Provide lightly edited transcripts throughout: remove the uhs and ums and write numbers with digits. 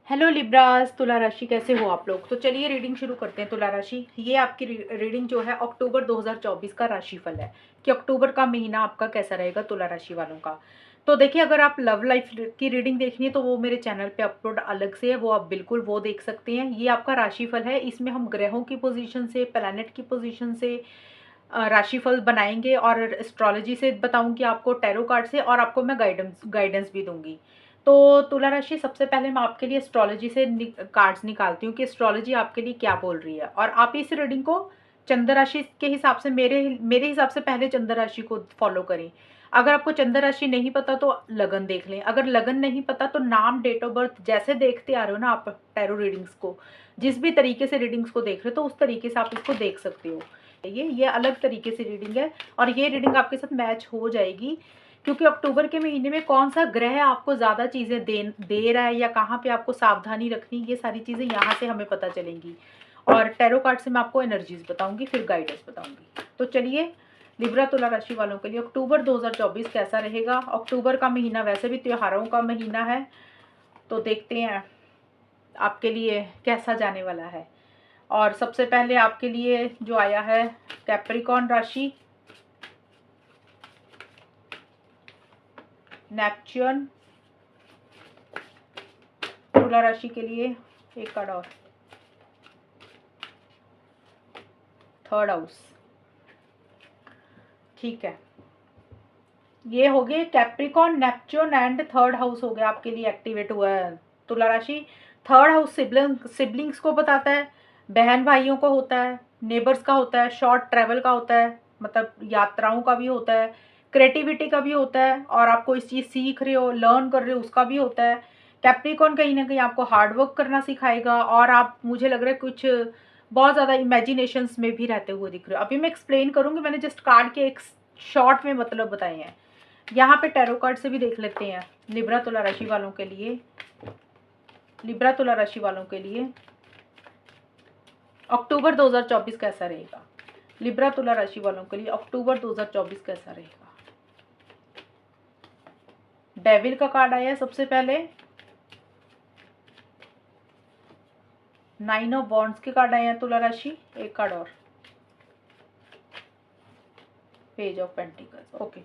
Hello Libras, तुला राशि कैसे हो आप लोग। तो चलिए रीडिंग शुरू करते हैं। तुला राशि, ये आपकी रीडिंग जो है अक्टूबर 2024 का राशिफल है कि अक्टूबर का महीना आपका कैसा रहेगा तुला राशि वालों का। तो देखिए, अगर आप लव लाइफ की रीडिंग देखनी है तो वो मेरे चैनल पे अपलोड अलग से है, वो आप बिल्कुल वो देख सकते हैं। ये आपका राशिफल है, इसमें हम ग्रहों की पोजीशन से, प्लैनेट की पोजीशन से राशिफल बनाएंगे और एस्ट्रोलॉजी से बताऊंगी आपको, टैरो कार्ड से, और आपको मैं गाइडेंस गाइडेंस भी दूंगी। तो तुला राशि, सबसे पहले मैं आपके लिए एस्ट्रोलॉजी से कार्ड्स निकालती हूँ कि एस्ट्रोलॉजी आपके लिए क्या बोल रही है, और आप इस रीडिंग को चंद्र राशि के हिसाब से, मेरे मेरे हिसाब से पहले चंद्र राशि को फॉलो करें। अगर आपको चंद्र राशि नहीं पता तो लगन देख लें, अगर लगन नहीं पता तो नाम, डेट ऑफ बर्थ, जैसे देखते आ रहे हो ना आप टैरो रीडिंग्स को, जिस भी तरीके से रीडिंग्स को देख रहे हो तो उस तरीके से आप इसको देख सकते हो। ये अलग तरीके से रीडिंग है, और ये रीडिंग आपके साथ मैच हो जाएगी क्योंकि अक्टूबर के महीने में कौन सा ग्रह आपको ज़्यादा चीज़ें दे रहा है या कहाँ पे आपको सावधानी रखनी, ये सारी चीज़ें यहाँ से हमें पता चलेंगी। और टैरो कार्ड से मैं आपको एनर्जीज बताऊंगी, फिर गाइडेंस बताऊंगी। तो चलिए, लिब्रा तुला राशि वालों के लिए अक्टूबर 2024 कैसा रहेगा। अक्टूबर का महीना वैसे भी त्योहारों का महीना है, तो देखते हैं आपके लिए कैसा जाने वाला है। और सबसे पहले आपके लिए जो आया है कैप्रिकॉर्न राशि, नेपच्यून, तुला राशि के लिए एक कार्ड और, थर्ड हाउस। ठीक है, ये हो गए Capricorn, Neptune and third house हो गया आपके लिए एक्टिवेट हुआ है। तुला राशि, थर्ड हाउस सिबलिंग्स को बताता है, बहन भाइयों को होता है, नेबर्स का होता है, शॉर्ट ट्रैवल का होता है, मतलब यात्राओं का भी होता है, क्रिएटिविटी का भी होता है, और आपको इस चीज़ सीख रहे हो, लर्न कर रहे हो, उसका भी होता है। कैप्रिकॉर्न कहीं ना कहीं आपको हार्ड वर्क करना सिखाएगा, और आप, मुझे लग रहा है कुछ बहुत ज़्यादा इमेजिनेशंस में भी रहते हुए दिख रहे हो। अभी मैं एक्सप्लेन करूँगी, मैंने जस्ट कार्ड के एक शॉर्ट में मतलब बताए हैं। यहाँ पे टैरो कार्ड से भी देख लेते हैं लिब्रा तुला राशि वालों के लिए। लिब्रा तुला राशि वालों के लिए अक्टूबर 2024 कैसा रहेगा। लिब्रा तुला राशि वालों के लिए अक्टूबर 2024 कैसा रहेगा। डेविल का कार्ड आया है सबसे पहले, 9 ऑफ वॉन्ड्स के कार्ड आए हैं तुला राशि, एक कार्ड और, पेज ऑफ पेंटिकल्स। ओके,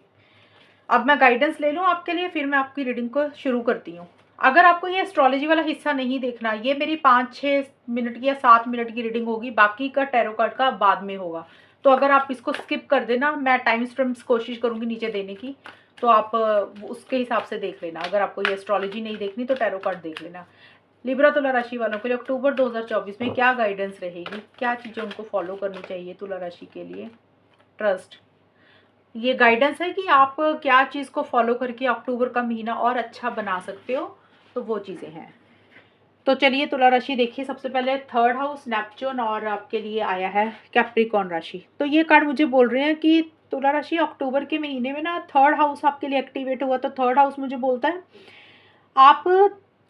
अब मैं गाइडेंस ले लूँ आपके लिए, फिर मैं आपकी रीडिंग को शुरू करती हूँ। अगर आपको ये एस्ट्रोलॉजी वाला हिस्सा नहीं देखना, ये मेरी 5-6 मिनट की या 7 मिनट की रीडिंग होगी, बाकी का टैरो कार्ड का बाद में होगा। तो अगर आप इसको स्किप कर देना, मैं टाइम स्टैम्प्स कोशिश करूँगी नीचे देने की, तो आप उसके हिसाब से देख लेना। अगर आपको ये एस्ट्रोलॉजी नहीं देखनी तो टैरो कार्ड देख लेना। लिब्रा तुला राशि वालों के लिए अक्टूबर 2024 में क्या गाइडेंस रहेगी, क्या चीज़ें उनको फॉलो करनी चाहिए तुला राशि के लिए। ट्रस्ट, ये गाइडेंस है कि आप क्या चीज़ को फॉलो करके अक्टूबर का महीना और अच्छा बना सकते हो, तो वो चीज़ें हैं। तो चलिए तुला राशि देखिए, सबसे पहले थर्ड हाउस नेपच्यून, और आपके लिए आया है कैप्रिकॉर्न राशि। तो ये कार्ड मुझे बोल रहे हैं कि तुला राशि अक्टूबर के महीने में ना थर्ड हाउस आपके लिए एक्टिवेट हुआ। तो थर्ड हाउस मुझे बोलता है आप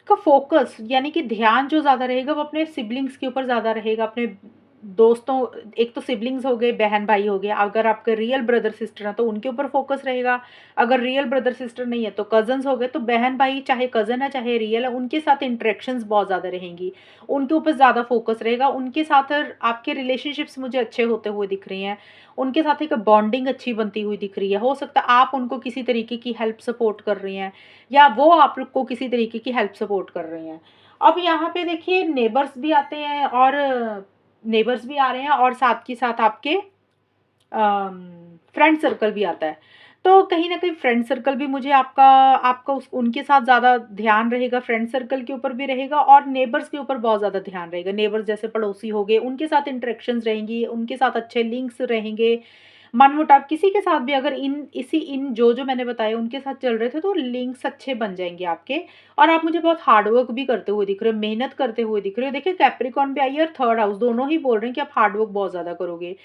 का फोकस, यानी कि ध्यान जो ज़्यादा रहेगा वो अपने सिबलिंग्स के ऊपर ज़्यादा रहेगा, अपने दोस्तों, एक तो सिबलिंग्स हो गए, बहन भाई हो गए, अगर आपके रियल ब्रदर सिस्टर हैं तो उनके ऊपर फोकस रहेगा, अगर रियल ब्रदर सिस्टर नहीं है तो कजन्स हो गए। तो बहन भाई, चाहे कज़न है चाहे रियल है, उनके साथ इंटरेक्शंस बहुत ज़्यादा रहेंगी, उनके ऊपर ज़्यादा फोकस रहेगा, उनके साथ आपके रिलेशनशिप्स मुझे अच्छे होते हुए दिख रहे हैं, उनके साथ एक बॉन्डिंग अच्छी बनती हुई दिख रही है। हो सकता है आप उनको किसी तरीके की हेल्प सपोर्ट कर रही हैं, या वो आप लोग को किसी तरीके की हेल्प सपोर्ट कर रहे हैं। अब यहाँ पे देखिए नेबर्स भी आते हैं, और नेबर्स भी आ रहे हैं, और साथ के साथ आपके फ्रेंड सर्कल भी आता है। तो कहीं ना कहीं फ्रेंड सर्कल भी मुझे आपका आपका उनके साथ ज़्यादा ध्यान रहेगा, फ्रेंड सर्कल के ऊपर भी रहेगा, और नेबर्स के ऊपर बहुत ज़्यादा ध्यान रहेगा। नेबर्स जैसे पड़ोसी हो गए, उनके साथ इंटरेक्शंस रहेंगी, उनके साथ अच्छे लिंक्स रहेंगे। मनमुटाव किसी के साथ भी अगर इन जो जो मैंने बताया उनके साथ चल रहे थे तो लिंक्स अच्छे बन जाएंगे आपके। और आप मुझे बहुत हार्डवर्क भी करते हुए दिख रहे हो, मेहनत करते हुए दिख रहे हो। देखिए कैप्रिकॉर्न भी आई है और थर्ड हाउस, दोनों ही बोल रहे हैं कि आप हार्डवर्क बहुत ज़्यादा करोगे।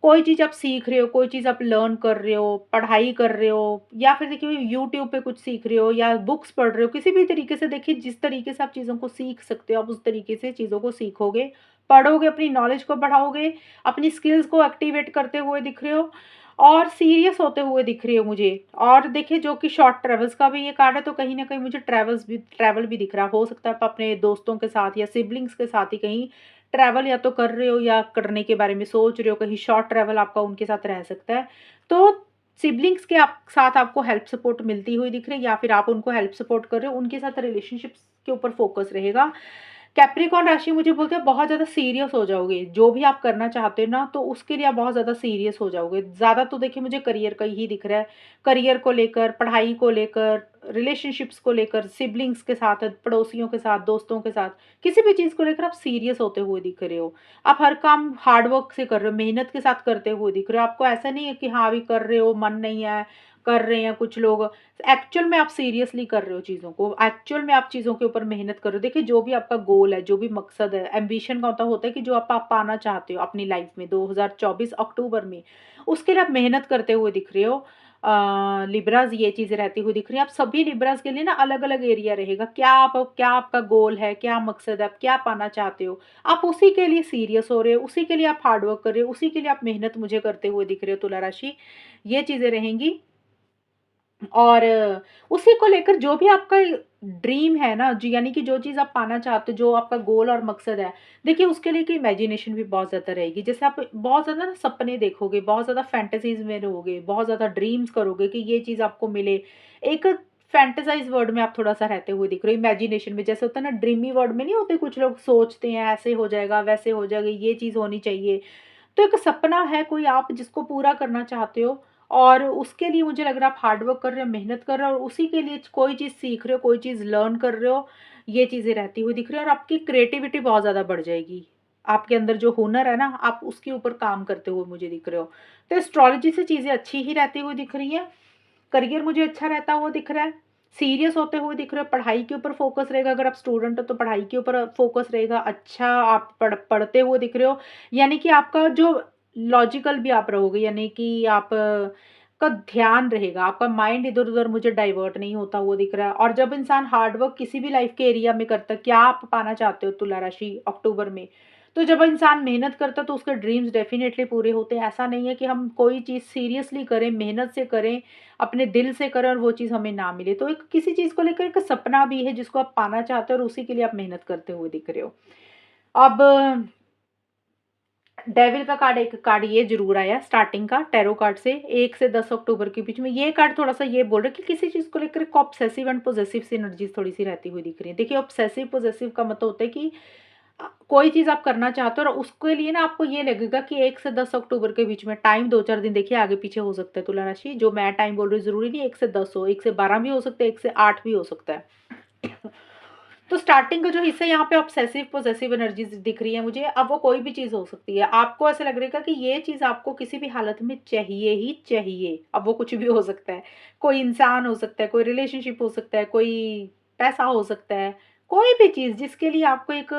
कोई चीज़ आप सीख रहे हो, कोई चीज़ आप लर्न कर रहे हो, पढ़ाई कर रहे हो, या फिर देखिए यूट्यूब पे कुछ सीख रहे हो या बुक्स पढ़ रहे हो, किसी भी तरीके से देखिए जिस तरीके से आप चीज़ों को सीख सकते हो आप उस तरीके से चीज़ों को सीखोगे, पढ़ोगे, अपनी नॉलेज को बढ़ाओगे, अपनी स्किल्स को एक्टिवेट करते हुए दिख रहे हो। और सीरियस होते हुए दिख रही हो मुझे। और देखिए जो कि शॉर्ट ट्रैवल्स का भी ये कार्ड है, तो कहीं ना कहीं मुझे ट्रैवल भी दिख रहा हो सकता है आप अपने दोस्तों के साथ या सिबलिंग्स के साथ ही कहीं ट्रैवल या तो कर रहे हो या करने के बारे में सोच रहे हो, कहीं शॉर्ट ट्रैवल आपका उनके साथ रह सकता है। तो सिबलिंग्स के साथ आपको हेल्प सपोर्ट मिलती हुई दिख रही है, या फिर आप उनको हेल्प सपोर्ट कर रहे हो, उनके साथ रिलेशनशिप्स के ऊपर फोकस रहेगा। कैप्रिकॉर्न राशि मुझे बोलते हैं बहुत ज़्यादा सीरियस हो जाओगे, जो भी आप करना चाहते हो ना तो उसके लिए आप बहुत ज़्यादा सीरियस हो जाओगे। ज़्यादा तो देखिए मुझे करियर का ही दिख रहा है, करियर को लेकर, पढ़ाई को लेकर, रिलेशनशिप्स को लेकर, सिबलिंग्स के साथ, पड़ोसियों के साथ, दोस्तों के साथ, किसी भी चीज़ को लेकर आप सीरियस होते हुए दिख रहे हो। आप हर काम हार्ड वर्क से कर रहे हो, मेहनत के साथ करते हुए दिख रहे हो। आपको ऐसा नहीं है कि हाँ अभी कर रहे हो, मन नहीं है, कर रहे हैं कुछ लोग। एक्चुअल में आप सीरियसली कर रहे हो चीज़ों को, एक्चुअल में आप चीज़ों के ऊपर मेहनत कर रहे हो। देखिए जो भी आपका गोल है, जो भी मकसद है, एम्बिशन का होता है कि जो आप पाना चाहते हो अपनी लाइफ में 2024 अक्टूबर में, उसके लिए आप मेहनत करते हुए दिख रहे हो। लिब्राज ये चीज़ें रहती हुई दिख रही हैं। आप सभी लिब्राज के लिए ना अलग अलग एरिया रहेगा, क्या आपका गोल है, क्या मकसद है, आप क्या पाना चाहते हो, आप उसी के लिए सीरियस हो रहे हो, उसी के लिए आप हार्डवर्क कर रहे हो, उसी के लिए आप मेहनत मुझे करते हुए दिख रहे हो तुला राशि। ये चीज़ें रहेंगी। और उसी को लेकर जो भी आपका ड्रीम है ना, जी यानी कि जो चीज़ आप पाना चाहते हो, जो आपका गोल और मकसद है, देखिए उसके लिए कि इमेजिनेशन भी बहुत ज़्यादा रहेगी। जैसे आप बहुत ज़्यादा ना सपने देखोगे, बहुत ज़्यादा फैंटेसीज़ में रहोगे, बहुत ज़्यादा ड्रीम्स करोगे कि ये चीज़ आपको मिले। एक फैंटेसाइज़ वर्ल्ड में आप थोड़ा-सा रहते हुए दिख रहे हो, इमेजिनेशन में। जैसे होता है ना ड्रीमी वर्ल्ड में नहीं होते, कुछ लोग सोचते हैं ऐसे हो जाएगा, वैसे हो जाएगा, ये चीज़ होनी चाहिए। तो एक सपना है कोई आप जिसको पूरा करना चाहते हो, और उसके लिए मुझे लग रहा है आप हार्ड वर्क कर रहे हो, मेहनत कर रहे हो, और उसी के लिए कोई चीज़ सीख रहे हो, कोई चीज़ लर्न कर रहे हो। ये चीज़ें रहती हुई दिख रही है, और आपकी क्रिएटिविटी बहुत ज़्यादा बढ़ जाएगी। आपके अंदर जो हुनर है ना, आप उसके ऊपर काम करते हुए मुझे दिख रहे हो। तो एस्ट्रोलॉजी से चीज़ें अच्छी ही रहती हुई दिख रही हैं। करियर मुझे अच्छा रहता हुआ दिख रहा है। सीरियस होते हुए दिख रहे हो, पढ़ाई के ऊपर फ़ोकस रहेगा। अगर आप स्टूडेंट हो तो पढ़ाई के ऊपर फ़ोकस रहेगा। अच्छा आप पढ़ते हुए दिख रहे हो। यानी कि आपका जो लॉजिकल भी आप रहोगे, यानी कि आप का ध्यान रहेगा, आपका माइंड इधर-उधर मुझे डाइवर्ट नहीं होता हुआ दिख रहा है। और जब इंसान हार्ड वर्क किसी भी लाइफ़ के एरिया में करता है, क्या आप पाना चाहते हो तुला राशि अक्टूबर में? तो जब इंसान मेहनत करता है तो उसके ड्रीम्स डेफ़िनेटली पूरे होते हैं। ऐसा नहीं है कि हम कोई चीज़ सीरियसली करें, मेहनत से करें, अपने दिल से करें और वो चीज़ हमें ना मिले। तो एक किसी चीज़ को लेकर एक सपना भी है जिसको आप पाना चाहते हो, और उसी के लिए आप मेहनत करते हुए दिख रहे हो। अब डेविल का कार्ड, एक कार्ड ये ज़रूर आया स्टार्टिंग का टैरो कार्ड से 1 से 10 अक्टूबर के बीच में। ये कार्ड थोड़ा-सा ये बोल रहा है कि किसी चीज़ को लेकर एक ऑब्सेसिव एंड पॉसेसिव सी एनर्जीज़ थोड़ी-सी रहती हुई दिख रही है। देखिए ऑब्सेसिव पॉसेसिव का मतलब होता है कि कोई चीज़ आप करना चाहते हो और उसके लिए ना आपको ये लगेगा कि 1 से 10 अक्टूबर के बीच में टाइम 2-4 दिन देखिए आगे-पीछे हो सकता है तुला राशि। जो मैं टाइम बोल रही हूँ ज़रूरी नहीं 1 से 10 हो, 1 से 12 भी हो सकता है, 1 से 8 भी हो सकता है। तो स्टार्टिंग का जो हिस्सा यहाँ पे ऑब्सेसिव पॉसेसिव एनर्जीज दिख रही है मुझे। अब वो कोई भी चीज़ हो सकती है। आपको ऐसा लग रहेगा कि ये चीज़ आपको किसी भी हालत में चाहिए ही चाहिए। अब वो कुछ भी हो सकता है। कोई इंसान हो सकता है, कोई रिलेशनशिप हो सकता है, कोई पैसा हो सकता है, कोई भी चीज़ जिसके लिए आपको एक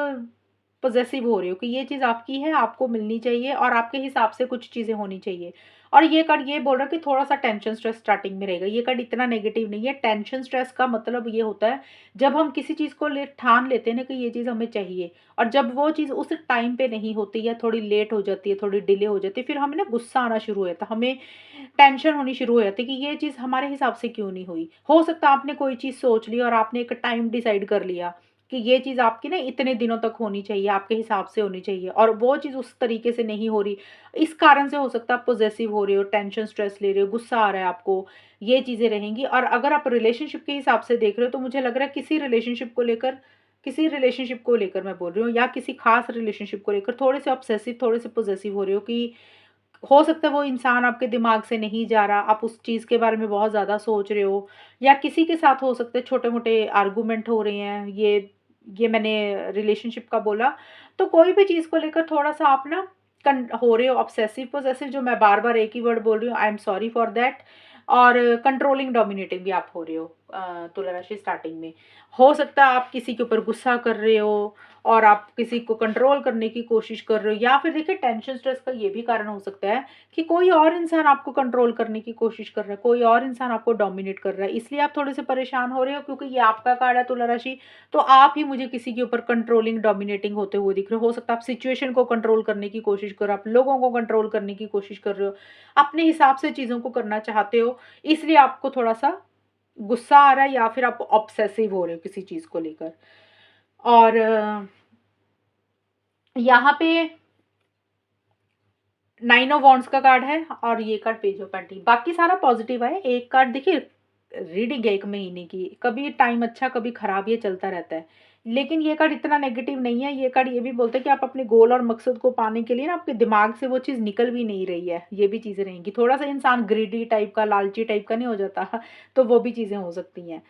पॉसेसिव हो रहे हो कि ये चीज़ आपकी है, आपको मिलनी चाहिए और आपके हिसाब से कुछ चीज़ें होनी चाहिए। और ये कार्ड ये बोल रहा है कि थोड़ा-सा टेंशन स्ट्रेस स्टार्टिंग में रहेगा। ये कार्ड इतना नेगेटिव नहीं है। टेंशन स्ट्रेस का मतलब ये होता है जब हम किसी चीज़ को ठान लेते हैं ना कि ये चीज़ हमें चाहिए, और जब वो चीज़ उस टाइम पे नहीं होती या थोड़ी लेट हो जाती है, थोड़ी डिले हो जाती है, फिर हमें ना गुस्सा आना शुरू हो जाता है, हमें टेंशन होनी शुरू हो जाती है कि ये चीज़ हमारे हिसाब से क्यों नहीं हुई। हो सकता है आपने कोई चीज़ सोच ली और आपने एक टाइम डिसाइड कर लिया कि ये चीज़ आपकी ना इतने दिनों तक होनी चाहिए, आपके हिसाब से होनी चाहिए, और वो चीज़ उस तरीके से नहीं हो रही। इस कारण से हो सकता है आप पॉसेसिव हो रहे हो, टेंशन स्ट्रेस ले रहे हो, गुस्सा आ रहा है आपको, ये चीज़ें रहेंगी। और अगर आप रिलेशनशिप के हिसाब से देख रहे हो तो मुझे लग रहा है किसी रिलेशनशिप को लेकर मैं बोल रही हूँ, या किसी खास रिलेशनशिप को लेकर थोड़े से ऑब्सेसिव, थोड़े से पॉसेसिव हो रहे हो कि हो सकता है वो इंसान आपके दिमाग से नहीं जा रहा, आप उस चीज़ के बारे में बहुत ज़्यादा सोच रहे हो, या किसी के साथ हो सकते हैं छोटे-मोटे आर्गुमेंट हो रहे हैं। ये मैंने रिलेशनशिप का बोला। तो कोई भी चीज़ को लेकर थोड़ा-सा आप ना कन हो रहे हो ऑब्सेसिव पोसेसिव, जो मैं बार-बार एक ही वर्ड बोल रही हूँ, I am sorry for that. और कंट्रोलिंग डोमिनेटिंग भी आप हो रहे हो तुला राशि स्टार्टिंग में। हो सकता है आप किसी के ऊपर गुस्सा कर रहे हो, और आप किसी को कंट्रोल करने की कोशिश कर रहे हो, या फिर देखिए टेंशन स्ट्रेस का ये भी कारण हो सकता है कि कोई और इंसान आपको कंट्रोल करने की कोशिश कर रहा है, कोई और इंसान आपको डोमिनेट कर रहा है, इसलिए आप थोड़े से परेशान हो रहे हो, क्योंकि ये आपका कार्ड है तुला राशि। तो आप ही मुझे किसी के ऊपर कंट्रोलिंग डोमिनेटिंग होते हुए दिख रहे हो सकता है आप सिचुएशन को कंट्रोल करने की कोशिश कर रहे हो, आप लोगों को कंट्रोल करने की कोशिश कर रहे हो, अपने हिसाब से चीज़ों को करना चाहते हो, इसलिए आपको थोड़ा सा गुस्सा आ रहा है, या फिर आप ऑब्सेसिव हो रहे हो किसी चीज़ को लेकर। और यहाँ पे 9 ऑफ वॉन्ड्स का कार्ड है और ये कार्ड पेज ऑफ पेंटिकल, बाकी सारा पॉजिटिव है। एक कार्ड देखिए, रीडिंग है 1 महीने की, कभी टाइम अच्छा कभी खराब, ये चलता रहता है, लेकिन ये कार्ड इतना नेगेटिव नहीं है। ये कार्ड ये भी बोलते हैं कि आप अपने गोल और मकसद को पाने के लिए ना आपके दिमाग से वो चीज़ निकल भी नहीं रही है, ये भी चीज़ें रहेंगी। थोड़ा सा इंसान ग्रीडी टाइप का, लालची टाइप का नहीं हो जाता तो वो भी चीज़ें हो सकती हैं।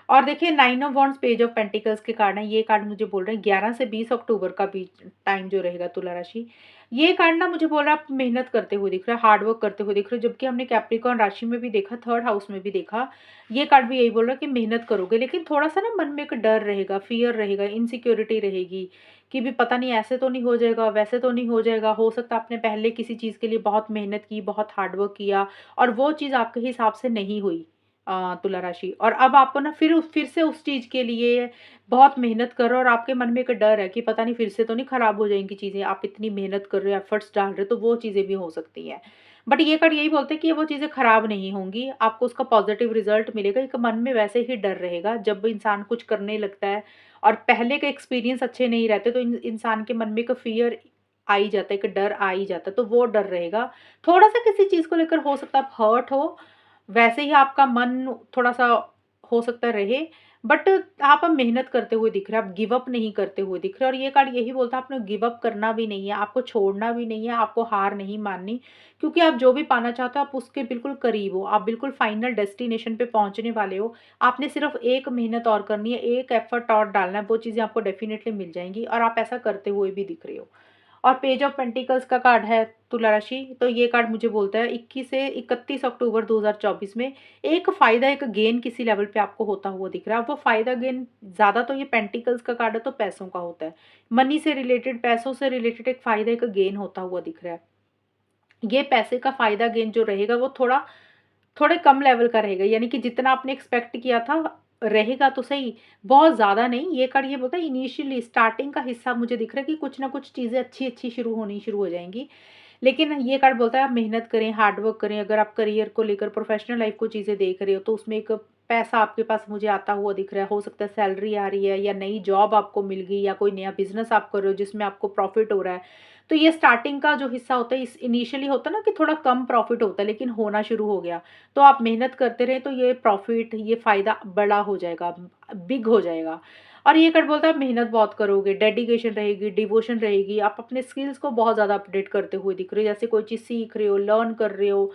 और देखिए 9 of wands page of pentacles के कार्ड हैं, ये कार्ड मुझे बोल रहे हैं 11 से 20 अक्टूबर का बीच टाइम जो रहेगा तुला राशि। ये कार्ड ना मुझे बोल रहा है आप मेहनत करते हुए दिख रहा है, हार्ड वर्क करते हुए दिख रहे हो, जबकि हमने कैप्रिकॉर्न राशि में भी देखा, थर्ड हाउस में भी देखा, ये कार्ड भी यही बोल रहा है कि मेहनत करोगे, लेकिन थोड़ा सा ना मन में एक डर रहेगा, फियर रहेगा, इनसिक्योरिटी रहेगी कि भी पता नहीं ऐसे तो नहीं हो जाएगा, वैसे तो नहीं हो जाएगा। हो सकता है आपने पहले किसी चीज़ के लिए बहुत मेहनत की, बहुत हार्ड वर्क किया और वो चीज़ आपके हिसाब से नहीं हुई, तुला राशि, और अब आपको ना फिर से उस चीज़ के लिए बहुत मेहनत कर रहे हो और आपके मन में एक डर है कि पता नहीं फिर से तो नहीं खराब हो जाएंगी चीज़ें, आप इतनी मेहनत कर रहे हो, एफर्ट्स डाल रहे हो, तो वो चीज़ें भी हो सकती हैं। बट ये कार्ड यही बोलते हैं कि वो चीज़ें खराब नहीं होंगी, आपको उसका पॉजिटिव रिजल्ट मिलेगा। एक मन में वैसे ही डर रहेगा जब इंसान कुछ करने लगता है और पहले के एक्सपीरियंस अच्छे नहीं रहते, तो इंसान के मन में एक फियर आ ही जाता है, एक डर आ ही जाता है, तो वो डर रहेगा। थोड़ा सा किसी चीज़ को लेकर हो सकता है आप हर्ट हो, वैसे ही आपका मन थोड़ा-सा हो सकता रहे, बट आप अब मेहनत करते हुए दिख रहे हैं, आप गिव अप नहीं करते हुए दिख रहे हैं, और ये कार्ड यही बोलता है आपने गिव अप करना भी नहीं है, आपको छोड़ना भी नहीं है, आपको हार नहीं माननी, क्योंकि आप जो भी पाना चाहते हो आप उसके बिल्कुल करीब हो, आप बिल्कुल फाइनल डेस्टिनेशन पे पहुँचने वाले हो। आपने सिर्फ एक मेहनत और करनी है, एक एफर्ट और डालना है, वो चीज़ें आपको डेफिनिटली मिल जाएँगी और आप ऐसा करते हुए भी दिख रहे हो। और पेज ऑफ पेंटिकल्स का कार्ड है तुला राशि, तो ये कार्ड मुझे बोलता है 21 से 31 अक्टूबर 2024 में एक फ़ायदा, एक गेन किसी लेवल पे आपको होता हुआ दिख रहा है। वो फ़ायदा गेन ज़्यादा, तो ये पेंटिकल्स का कार्ड है तो पैसों का होता है, मनी से रिलेटेड, पैसों से रिलेटेड एक फ़ायदा, एक गेन होता हुआ दिख रहा है। ये पैसे का फ़ायदा गेन जो रहेगा वो थोड़े कम लेवल का रहेगा, यानी कि जितना आपने एक्सपेक्ट किया था रहेगा तो सही, बहुत ज़्यादा नहीं। ये कार्ड ये बोलता है इनिशियली स्टार्टिंग का हिस्सा मुझे दिख रहा है कि कुछ ना कुछ चीज़ें अच्छी-अच्छी शुरू हो जाएँगी। लेकिन ये कार्ड बोलता है आप मेहनत करें, हार्ड वर्क करें। अगर आप करियर को लेकर, प्रोफेशनल लाइफ़ को चीज़ें देख रहे हो, तो उसमें एक पैसा आपके पास मुझे आता हुआ दिख रहा है। हो सकता है सैलरी आ रही है, या नई जॉब आपको मिल गई, या कोई नया बिज़नेस आप कर रहे हो जिसमें आपको प्रॉफ़िट हो रहा है। तो ये स्टार्टिंग का जो हिस्सा होता है, इस इनिशियली होता है ना कि थोड़ा कम प्रॉफ़िट होता है, लेकिन होना शुरू हो गया। तो आप मेहनत करते रहें तो ये प्रॉफ़िट, ये फ़ायदा बड़ा हो जाएगा, बिग हो जाएगा। और ये कार्ड बोलता है आप मेहनत बहुत करोगे, डेडिकेशन रहेगी, डिवोशन रहेगी, आप अपने स्किल्स को बहुत ज़्यादा अपडेट करते हुए दिख रहे हो, जैसे कोई चीज़ सीख रहे हो, लर्न कर रहे हो,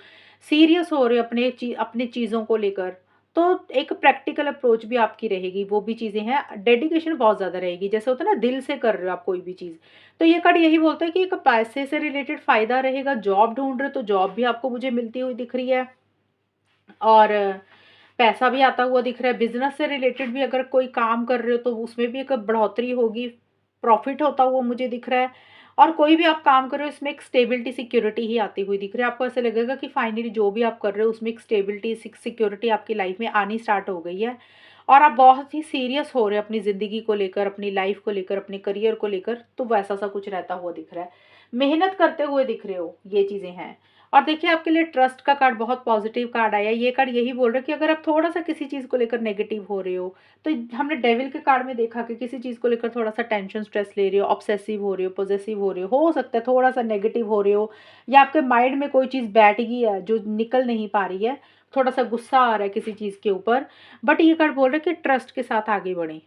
सीरियस हो रहे हो अपने चीज़ों को लेकर। तो एक प्रैक्टिकल अप्रोच भी आपकी रहेगी, वो भी चीज़ें हैं, डेडिकेशन बहुत ज़्यादा रहेगी, जैसे होता है ना दिल से कर रहे हो आप कोई भी चीज़। तो ये कार्ड यही बोलता है कि एक पैसे से रिलेटेड फ़ायदा रहेगा, जॉब ढूँढ रहे हो तो जॉब भी आपको मुझे मिलती हुई दिख रही है, और पैसा भी आता हुआ दिख रहा है। बिज़नेस से रिलेटेड भी अगर कोई काम कर रहे हो तो उसमें भी एक बढ़ोतरी होगी, प्रॉफ़िट होता हुआ मुझे दिख रहा है, और कोई भी आप काम कर रहे हो इसमें एक स्टेबिलिटी, सिक्योरिटी ही आती हुई दिख रही है। आपको ऐसा लगेगा कि फाइनली जो भी आप कर रहे हो उसमें एक स्टेबिलिटी, सिक्योरिटी आपकी लाइफ़ में आनी स्टार्ट हो गई है, और आप बहुत ही सीरियस हो रहे हो अपनी ज़िंदगी को लेकर, अपनी लाइफ़ को लेकर, अपने करियर को लेकर, तो वैसा सा कुछ रहता हुआ दिख रहा है। मेहनत करते हुए दिख रहे हो, ये चीज़ें हैं। और देखिए आपके लिए ट्रस्ट का कार्ड बहुत पॉजिटिव कार्ड आया है। ये कार्ड यही बोल रहा है कि अगर आप थोड़ा-सा किसी चीज़ को लेकर नेगेटिव हो रहे हो, तो हमने डेविल के कार्ड में देखा कि किसी चीज़ को लेकर थोड़ा-सा टेंशन, स्ट्रेस ले रहे हो, ऑब्सेसिव हो रहे हो, पॉसेसिव हो सकता है थोड़ा-सा नेगेटिव हो रहे हो, या आपके माइंड में कोई चीज़ बैठ गई है जो निकल नहीं पा रही है, थोड़ा-सा गुस्सा आ रहा है किसी चीज़ के ऊपर। बट ये कार्ड बोल रहा है कि ट्रस्ट के साथ आगे बढ़ें।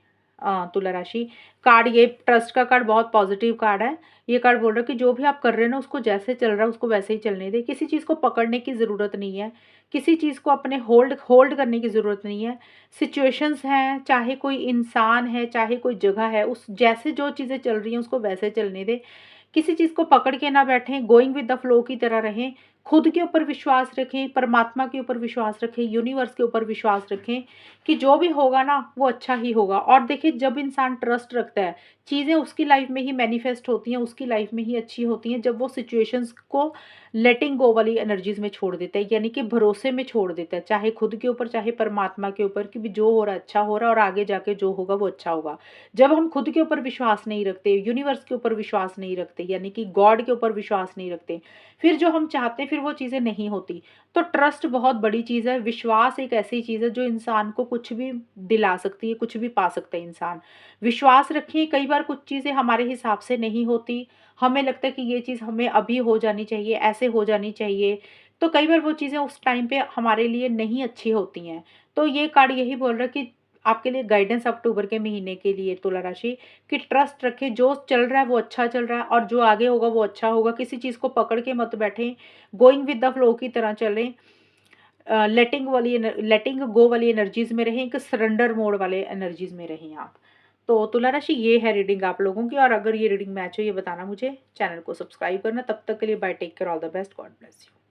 तुला राशि कार्ड, ये ट्रस्ट का कार्ड बहुत पॉजिटिव कार्ड है। ये कार्ड बोल रहा है कि जो भी आप कर रहे हैं ना उसको जैसे चल रहा है उसको वैसे ही चलने दें। किसी चीज़ को पकड़ने की ज़रूरत नहीं है, किसी चीज़ को अपने होल्ड होल्ड करने की ज़रूरत नहीं है। सिचुएशंस हैं, चाहे कोई इंसान है, चाहे कोई जगह है, उस जैसे जो चीज़ें चल रही हैं उसको वैसे चलने दें। किसी चीज़ को पकड़ के ना बैठें, गोइंग विद द फ्लो की तरह रहें। खुद के ऊपर विश्वास रखें, परमात्मा के ऊपर विश्वास रखें, यूनिवर्स के ऊपर विश्वास रखें कि जो भी होगा ना वो अच्छा ही होगा। और देखिए जब इंसान ट्रस्ट रखता है, चीज़ें उसकी लाइफ में ही मैनिफेस्ट होती हैं, उसकी लाइफ में ही अच्छी होती हैं जब वो सिचुएशंस को लेटिंग गो वाली एनर्जीज में छोड़ देता है, यानी कि भरोसे में छोड़ देता है, चाहे खुद के ऊपर चाहे परमात्मा के ऊपर, कि भी जो हो रहा है अच्छा हो रहा है और आगे जाके जो होगा वो अच्छा होगा। जब हम खुद के ऊपर विश्वास नहीं रखते, यूनिवर्स के ऊपर विश्वास नहीं रखते, यानी कि गॉड के ऊपर विश्वास नहीं रखते, फिर जो हम चाहते हैं फिर वो चीज़ें नहीं होती। तो ट्रस्ट बहुत बड़ी चीज़ है, विश्वास एक ऐसी चीज़ है जो इंसान को कुछ भी दिला सकती है, कुछ भी पा सकता है इंसान। विश्वास रखिए, कई बार कुछ चीज़ें हमारे हिसाब से नहीं होती, हमें लगता है कि ये चीज़ हमें अभी हो जानी चाहिए, ऐसे हो जानी चाहिए, तो कई बार वो चीज़ें उस टाइम पे हमारे लिए नहीं अच्छी होती हैं। तो ये कार्ड यही बोल रहा है कि आपके लिए गाइडेंस अक्टूबर के महीने के लिए तुला राशि, कि ट्रस्ट रखें, जो चल रहा है वो अच्छा चल रहा है और जो आगे होगा वो अच्छा होगा। किसी चीज़ को पकड़ के मत बैठें, गोइंग विद द फ्लो की तरह चलें, लेटिंग गो वाली एनर्जीज में रहें, एक सरेंडर मोड वाले एनर्जीज में रहें आप। तो तुला राशि ये है रीडिंग आप लोगों की, और अगर ये रीडिंग मैच हो ये बताना मुझे, चैनल को सब्सक्राइब करना। तब तक के लिए bye, take care, all the best, God bless you.